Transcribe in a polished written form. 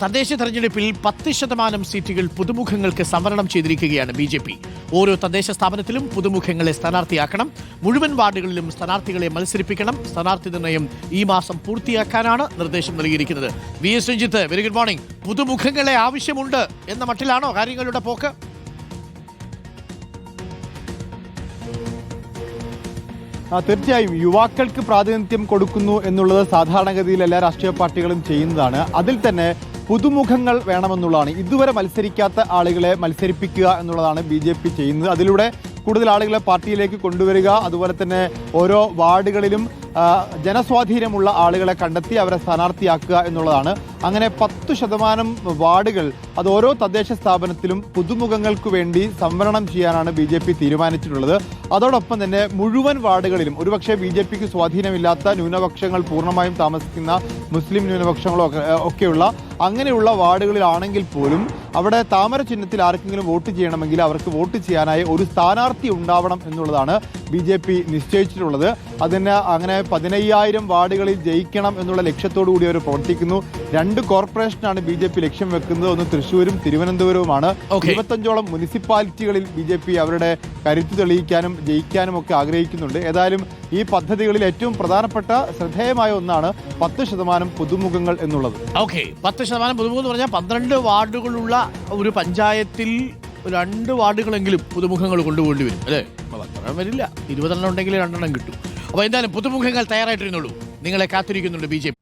തദ്ദേശ തെരഞ്ഞെടുപ്പിൽ 10% സീറ്റുകൾ പുതുമുഖങ്ങൾക്ക് സംവരണം ചെയ്തിരിക്കുകയാണ് BJP. ഓരോ തദ്ദേശ സ്ഥാപനത്തിലും പുതുമുഖങ്ങളെ സ്ഥാനാർത്ഥിയാക്കണം. മുഴുവൻ വാർഡുകളിലും സ്ഥാനാർത്ഥികളെ മത്സരിപ്പിക്കണം. സ്ഥാനാർത്ഥി നിർണയം ഈ മാസം പൂർത്തിയാക്കാനാണ് നിർദ്ദേശം നൽകിയിരിക്കുന്നത്. VS Ranjith, very good morning. പുതുമുഖങ്ങളെ ആവശ്യമുണ്ട് എന്ന മട്ടിലാണോ കാര്യങ്ങളുടെ പോക്ക്? തീർച്ചയായും യുവാക്കൾക്ക് പ്രാതിനിധ്യം കൊടുക്കുന്നു എന്നുള്ളത് സാധാരണഗതിയിൽ എല്ലാ രാഷ്ട്രീയ പാർട്ടികളും ചെയ്യുന്നതാണ്. അതിൽ തന്നെ പുതുമുഖങ്ങൾ വേണമെന്നുള്ളതാണ്. ഇതുവരെ മത്സരിക്കാത്ത ആളുകളെ മത്സരിപ്പിക്കുക എന്നുള്ളതാണ് BJP ചെയ്യുന്നത്. അതിലൂടെ കൂടുതൽ ആളുകളെ പാർട്ടിയിലേക്ക് കൊണ്ടുവരിക, അതുപോലെ തന്നെ ഓരോ വാർഡുകളിലും ജനസ്വാധീനമുള്ള ആളുകളെ കണ്ടെത്തി അവരെ സ്ഥാനാർത്ഥിയാക്കുക എന്നുള്ളതാണ്. അങ്ങനെ 10% വാർഡുകൾ അത് ഓരോ തദ്ദേശ സ്ഥാപനത്തിലും പുതുമുഖങ്ങൾക്ക് വേണ്ടി സംവരണം ചെയ്യാനാണ് BJP തീരുമാനിച്ചിട്ടുള്ളത്. അതോടൊപ്പം തന്നെ മുഴുവൻ വാർഡുകളിലും ഒരുപക്ഷെ BJPക്ക് സ്വാധീനമില്ലാത്ത ന്യൂനപക്ഷങ്ങൾ പൂർണ്ണമായും താമസിക്കുന്ന മുസ്ലിം ന്യൂനപക്ഷങ്ങളോ ഒക്കെയുള്ള അങ്ങനെയുള്ള വാർഡുകളിലാണെങ്കിൽ പോലും അവിടെ താമര ചിഹ്നത്തിൽ ആർക്കെങ്കിലും വോട്ട് ചെയ്യണമെങ്കിൽ അവർക്ക് വോട്ട് ചെയ്യാനായി ഒരു സ്ഥാനാർത്ഥി ഉണ്ടാവണം എന്നുള്ളതാണ് BJP നിശ്ചയിച്ചിട്ടുള്ളത്. അതിന് അങ്ങനെ 15,000 വാർഡുകളിൽ ജയിക്കണം എന്നുള്ള ലക്ഷ്യത്തോടു കൂടി അവർ പ്രവർത്തിക്കുന്നു. 2 കോർപ്പറേഷനാണ് BJP ലക്ഷ്യം വെക്കുന്നത്. ഒന്ന് തൃശ്ശൂരും തിരുവനന്തപുരവുമാണ്. 25ഓളം മുനിസിപ്പാലിറ്റികളിൽ BJP അവരുടെ കരുത്ത് തെളിയിക്കാനും ജയിക്കാനും ഒക്കെ ആഗ്രഹിക്കുന്നുണ്ട്. ഏതായാലും ഈ പദ്ധതികളിൽ ഏറ്റവും പ്രധാനപ്പെട്ട ശ്രദ്ധേയമായ ഒന്നാണ് 10% പുതുമുഖങ്ങൾ എന്നുള്ളത്. 10% പുതുമുഖം എന്ന് പറഞ്ഞാൽ 12 വാർഡുകളുള്ള ഒരു പഞ്ചായത്തിൽ 2 വാർഡുകളെങ്കിലും പുതുമുഖങ്ങൾ കൊണ്ടുപോകേണ്ടി വരും അല്ലേ? വരില്ല. 20 ഉണ്ടെങ്കിൽ 2 കിട്ടും. അപ്പോൾ എന്തായാലും പുതുമുഖങ്ങൾ തയ്യാറായിട്ടിരുന്നുള്ളൂ. നിങ്ങളെ കാത്തിരിക്കുന്നുണ്ട് BJP.